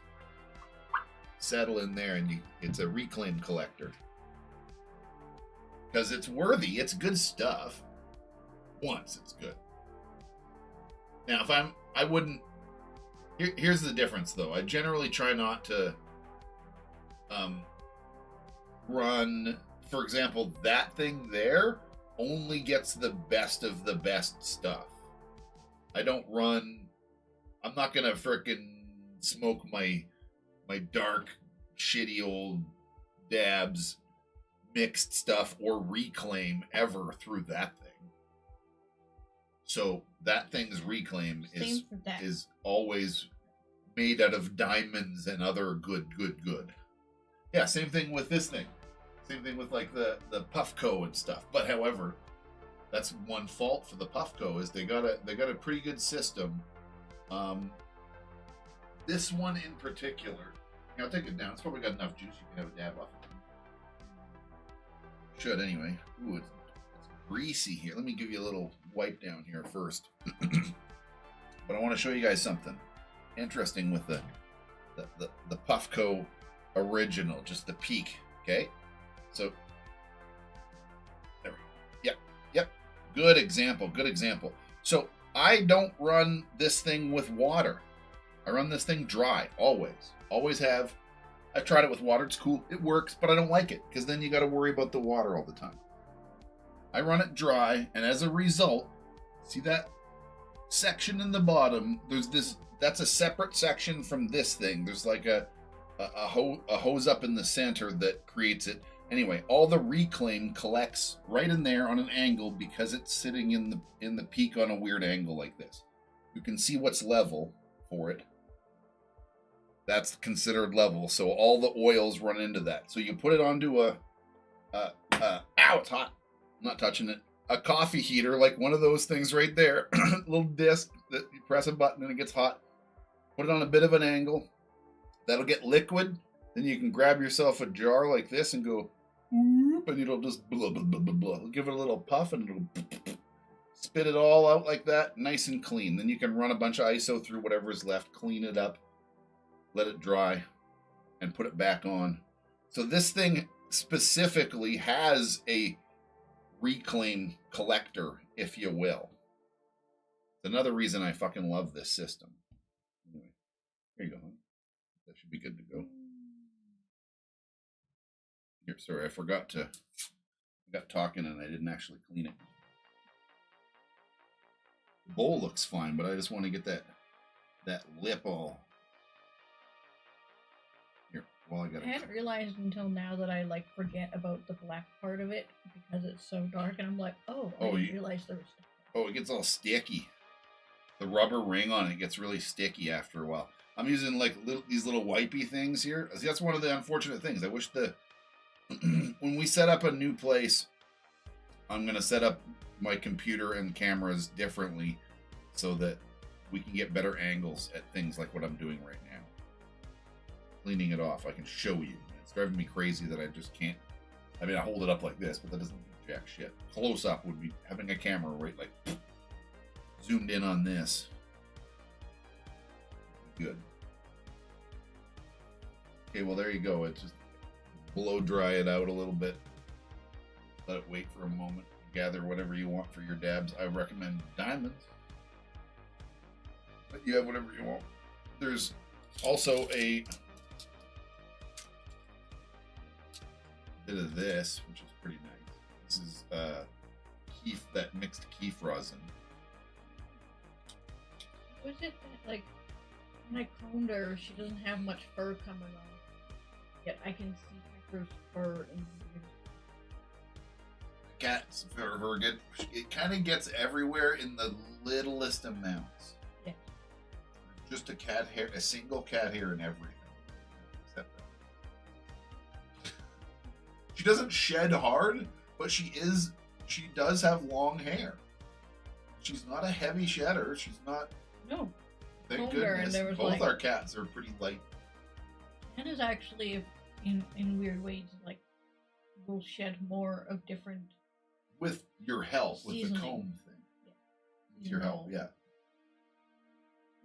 Settle in there, and it's a reclaim collector. Because it's worthy. It's good stuff. Once it's good. Now, I wouldn't. Here's the difference, though. I generally try not to run. For example, that thing there only gets the best of the best stuff. I don't run. I'm not gonna frickin' smoke my dark, shitty old dabs mixed stuff or reclaim ever through that thing. So that thing's reclaim is always made out of diamonds and other good. Yeah, same thing with this thing. Same thing with like the Puffco and stuff. But however, that's one fault for the Puffco is they got a pretty good system. This one in particular, I'll take it down. It's probably got enough juice you can have a dab off. Should anyway. Ooh, it's greasy here. Let me give you a little wipe down here first. But I want to show you guys something interesting with the Puffco original, just the peak. Okay, so there we go. Yep. Good example. So I don't run this thing with water. I run this thing dry, always have. I've tried it with water. It's cool. It works, but I don't like it because then you got to worry about the water all the time. I run it dry, and as a result, see that section in the bottom? There's this. That's a separate section from this thing. There's like a hose up in the center that creates it. Anyway, all the reclaim collects right in there on an angle because it's sitting in the peak on a weird angle like this. You can see what's level for it. That's considered level, so all the oils run into that. So you put it onto ow, it's hot. I'm not touching it. A coffee heater, like one of those things right there. Little disc that you press a button and it gets hot. Put it on a bit of an angle. That'll get liquid. Then you can grab yourself a jar like this and go, whoop, and it'll just blah, blah, blah, blah, blah. Give it a little puff and it'll spit it all out like that, nice and clean. Then you can run a bunch of ISO through whatever's left, clean it up, let it dry, and put it back on. So this thing specifically has a reclaim collector, if you will. It's another reason I fucking love this system. Anyway, here you go. That should be good to go. Here, sorry, I got talking and I didn't actually clean it. The bowl looks fine, but I just want to get that lip all. Here, Well, I I gotta. hadn't realized until now that I like forget about the black part of it because it's so dark, and I'm like, oh, I didn't realize there was stuff. Oh, it gets all sticky. The rubber ring on it gets really sticky after a while. I'm using like these little wipey things here. See, that's one of the unfortunate things. I wish when we set up a new place, I'm gonna set up my computer and cameras differently so that we can get better angles at things like what I'm doing right now. Cleaning it off, I can show you. It's driving me crazy that I just can't. I mean, I hold it up like this, but that doesn't do jack shit. Close up would be having a camera right like zoomed in on this. Good. Okay, well there you go. It's just blow dry it out a little bit. Let it wait for a moment. Gather whatever you want for your dabs. I recommend diamonds. But you have whatever you want. There's also a bit of this, which is pretty nice. This is that mixed keef rosin. Was it that, like, when I combed her, she doesn't have much fur coming off, yet I can see Pepper's fur in here. Cat's fur get it kind of gets everywhere in the littlest amounts. Yeah. Just a cat hair, a single cat hair in everything. Except that. She doesn't shed hard, but she does have long hair. She's not a heavy shedder. She's not. No. Thank Combed her, and goodness. there was, Both like, our cats are pretty light. That is actually, in weird ways, like, will shed more of different. With your help, with the Seasoning. comb thing. Yeah. With your help, yeah.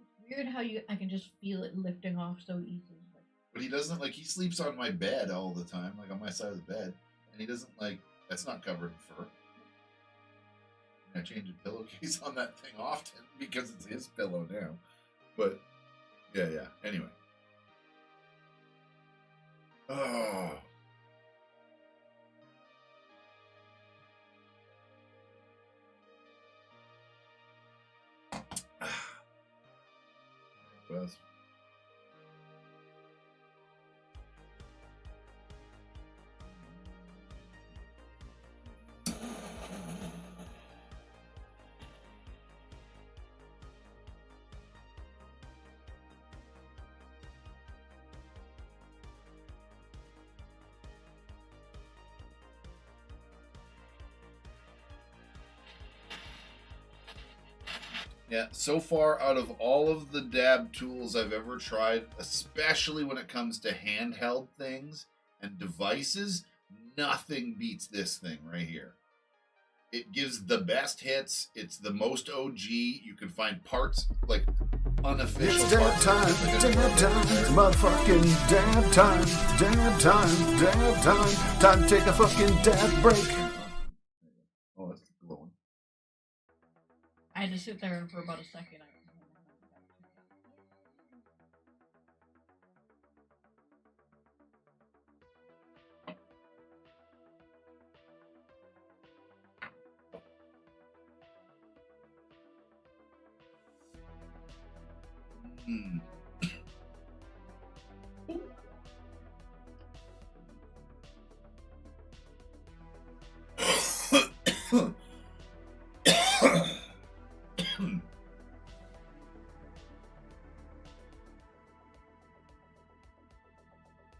It's weird how I can just feel it lifting off so easily. Like, But he doesn't he sleeps on my bed all the time, like on my side of the bed, and he doesn't that's not covered in fur. I change the pillowcase on that thing often because it's his pillow now. But yeah. Anyway. Oh. Was. Yeah, so far out of all of the dab tools I've ever tried, especially when it comes to handheld things and devices, nothing beats this thing right here. It gives the best hits. It's the most OG. You can find parts, like unofficial It's dab parts. time, motherfucking dab time, dab time. Time to take a fucking dab break. Oh, that's glowing. I had to sit there for about a second.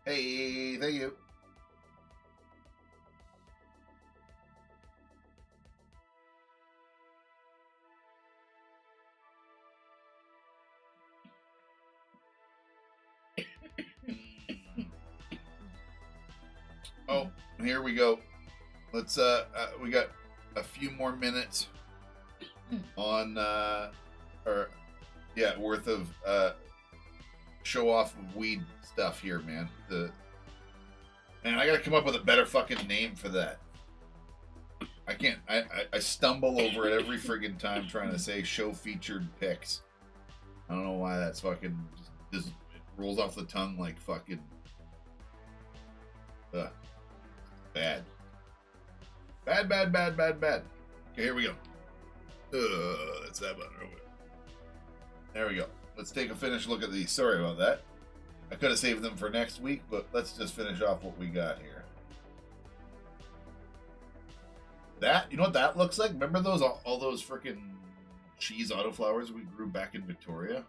Hey, thank you. Oh, here we go. Let's we got a few more minutes on worth of show off of weed stuff here, man. Man, I gotta come up with a better fucking name for that. I can't. I stumble over it every friggin' time trying to say show featured pics. I don't know why that's fucking just it rolls off the tongue like fucking bad. Okay, here we go. That's that button over. There we go. Let's take a finished look at these. Sorry about that. I could have saved them for next week, but let's just finish off what we got here. That, you know what that looks like? Remember those, all those freaking cheese autoflowers we grew back in Victoria?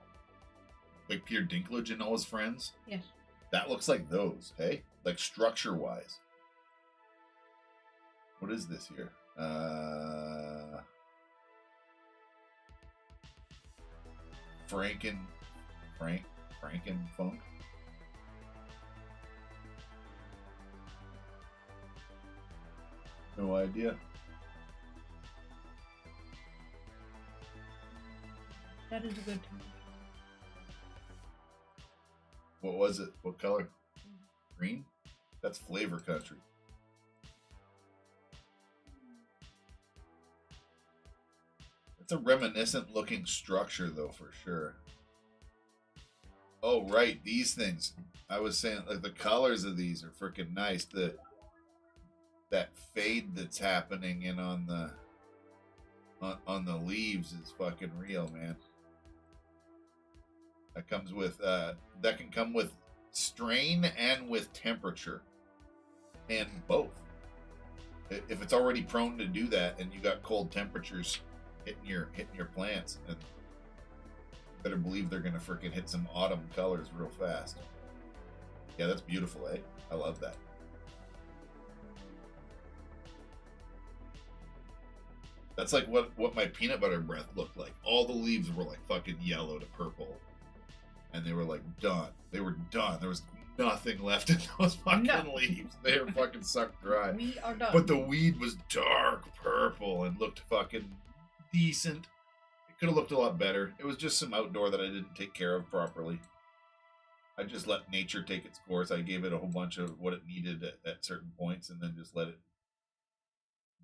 Like Peter Dinklage and all his friends? Yes. That looks like those, hey? Like structure-wise. What is this here? Frankenfunk? No idea. That is a good time. What was it? What color? Green? That's flavor country. It's a reminiscent looking structure though, for sure. Oh, right. These things. I was saying, like, the colors of these are freaking nice. That fade that's happening in on the leaves is fucking real, man. That comes with that can come with strain and with temperature, and both. If it's already prone to do that, and you got cold temperatures hitting your plants, and you better believe they're gonna freaking hit some autumn colors real fast. Yeah, that's beautiful, eh? I love that. That's like what my peanut butter breath looked like. All the leaves were like fucking yellow to purple. And they were like done. They were done. There was nothing left in those fucking leaves. They were fucking sucked dry. We are done. But the weed was dark purple and looked fucking decent. It could have looked a lot better. It was just some outdoor that I didn't take care of properly. I just let nature take its course. I gave it a whole bunch of what it needed at certain points, and then just let it.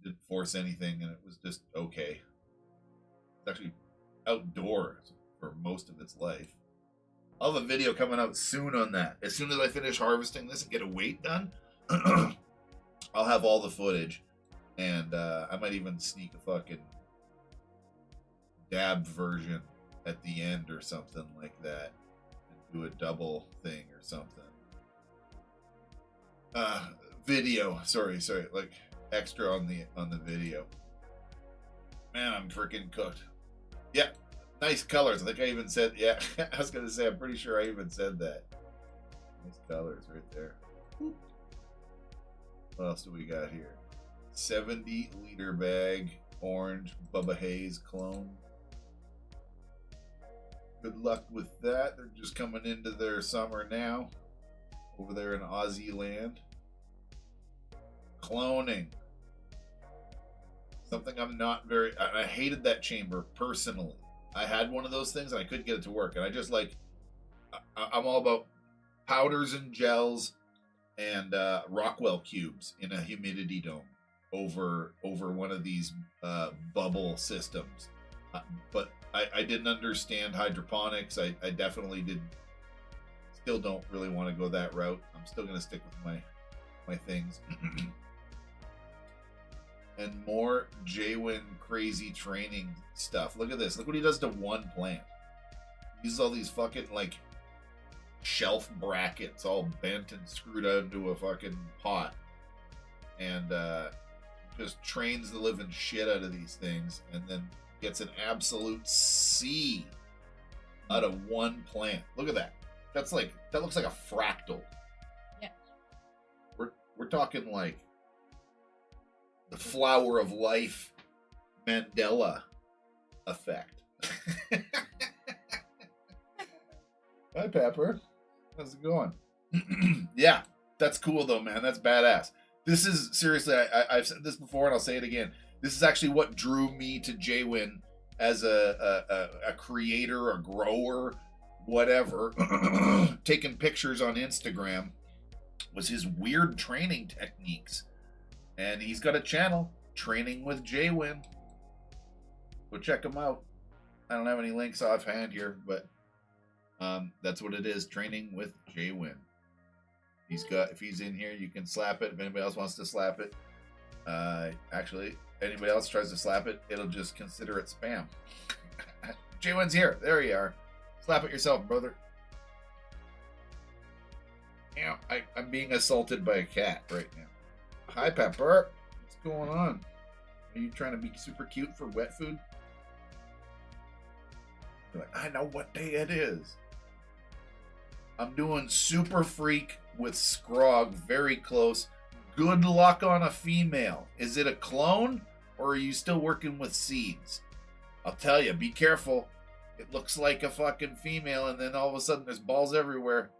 Didn't force anything, and it was just okay. It's actually outdoors for most of its life. I'll have a video coming out soon on that. As soon as I finish harvesting this and get a weight done, I'll have all the footage, and I might even sneak a fucking dab version at the end or something like that, and do a double thing or something. Video, sorry, like extra on the video. Man, I'm freaking cooked. Yeah, nice colors. I think I even said, yeah, I was gonna say, I'm pretty sure I even said that. Nice colors right there. What else do we got here? 70-liter bag, orange Bubba Hayes clone. Good luck with that. They're just coming into their summer now, over there in Aussie land. Cloning. Something I'm not very. I hated that chamber personally. I had one of those things and I couldn't get it to work. And I just like. I'm all about powders and gels and Rockwell cubes in a humidity dome over one of these bubble systems. But I didn't understand hydroponics. I definitely did. Still don't really want to go that route. I'm still going to stick with my things. And more Jwin crazy training stuff. Look at this. Look what he does to one plant. He uses all these fucking like shelf brackets all bent and screwed into a fucking pot. And just trains the living shit out of these things, and then gets an absolute C out of one plant. Look at that. That looks like a fractal. Yeah. We're talking like the flower of life Mandela effect. Hi, Pepper. How's it going? Yeah, that's cool though, man. That's badass. This is seriously, I've said this before and I'll say it again. This is actually what drew me to Jwin as a creator, a grower, whatever. Taking pictures on Instagram was his weird training techniques. And he's got a channel, Training with Jwin. Go check him out. I don't have any links offhand here, but that's what it is, Training with Jwin. If he's in here, you can slap it. If anybody else wants to slap it, actually, anybody else tries to slap it, it'll just consider it spam. Jwin's here. There you are. Slap it yourself, brother. You know, I'm being assaulted by a cat right now. Hi, Pepper. What's going on? Are you trying to be super cute for wet food? You're like, I know what day it is. I'm doing Super Freak with Scrog, very close. Good luck on a female. Is it a clone, or are you still working with seeds? I'll tell you, be careful. It looks like a fucking female, and then all of a sudden there's balls everywhere.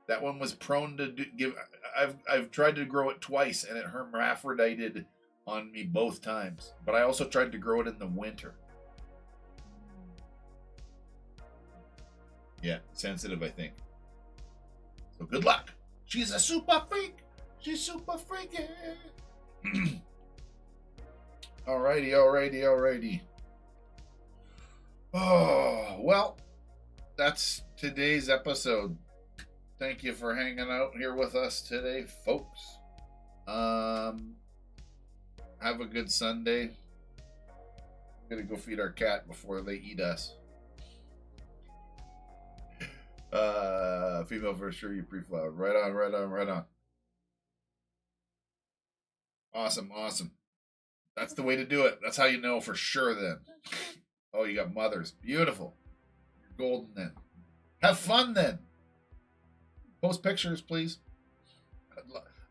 That one was prone to give. I've tried to grow it twice, and it hermaphrodited on me both times. But I also tried to grow it in the winter. Yeah, sensitive, I think. So good luck. She's a super freak. She's super freaky. Alrighty. Oh, well, that's today's episode. Thank you for hanging out here with us today, folks. Have a good Sunday. I'm gonna go feed our cat before they eat us. Female for sure, you pre-flowered. Right on. Awesome. That's the way to do it. That's how you know for sure then. Oh, you got mothers. Beautiful. You're golden then. Have fun then. Post pictures, please.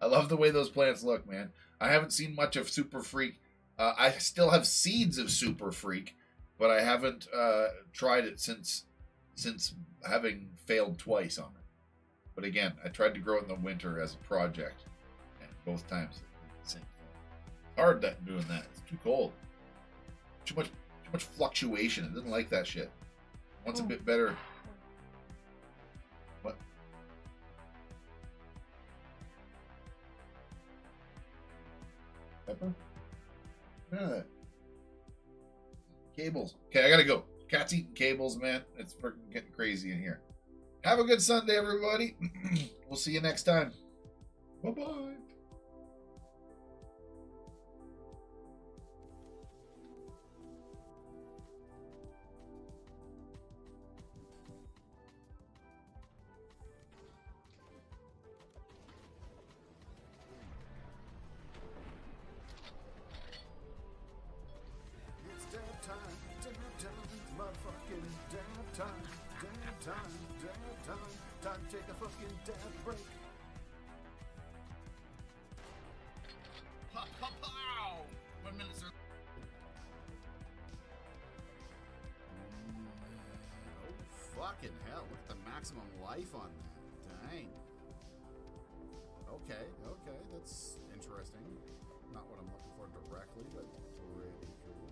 I love the way those plants look, man. I haven't seen much of Super Freak. I still have seeds of Super Freak, but I haven't tried it since having failed twice on it. But again, I tried to grow it in the winter as a project, and both times the same thing. Hard doing that. It's too cold. Too much fluctuation. I didn't like that shit. Once a bit better. What? Pepper? Yeah. Cables. Okay, I gotta go. Cat's eating cables, man. It's freaking getting crazy in here. Have a good Sunday, everybody. We'll see you next time. Bye-bye. It's dab time, motherfucking dab time. Time to take a fucking dab break. Pow! 1 minute, sir. Oh, fucking hell. Look at the maximum life on that. Dang. Okay. That's interesting. Not what I'm looking for directly, but pretty cool.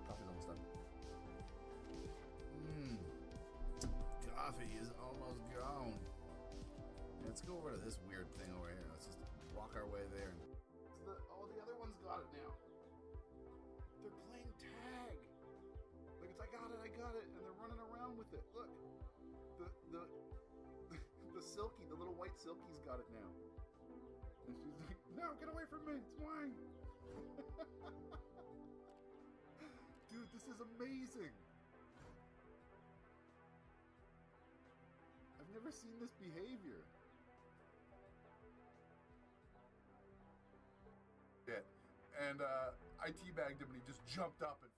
Coffee's almost done. Coffee is almost gone. Let's go over to this weird thing over here. Let's just walk our way there. All the other ones got it now. They're playing tag. Like it's I got it, and they're running around with it. Look, the Silky, the little white Silky's got it now. And she's like, no, get away from me, it's mine. Dude, this is amazing. I've never seen this behavior. Yeah, and I teabagged him and he just jumped up and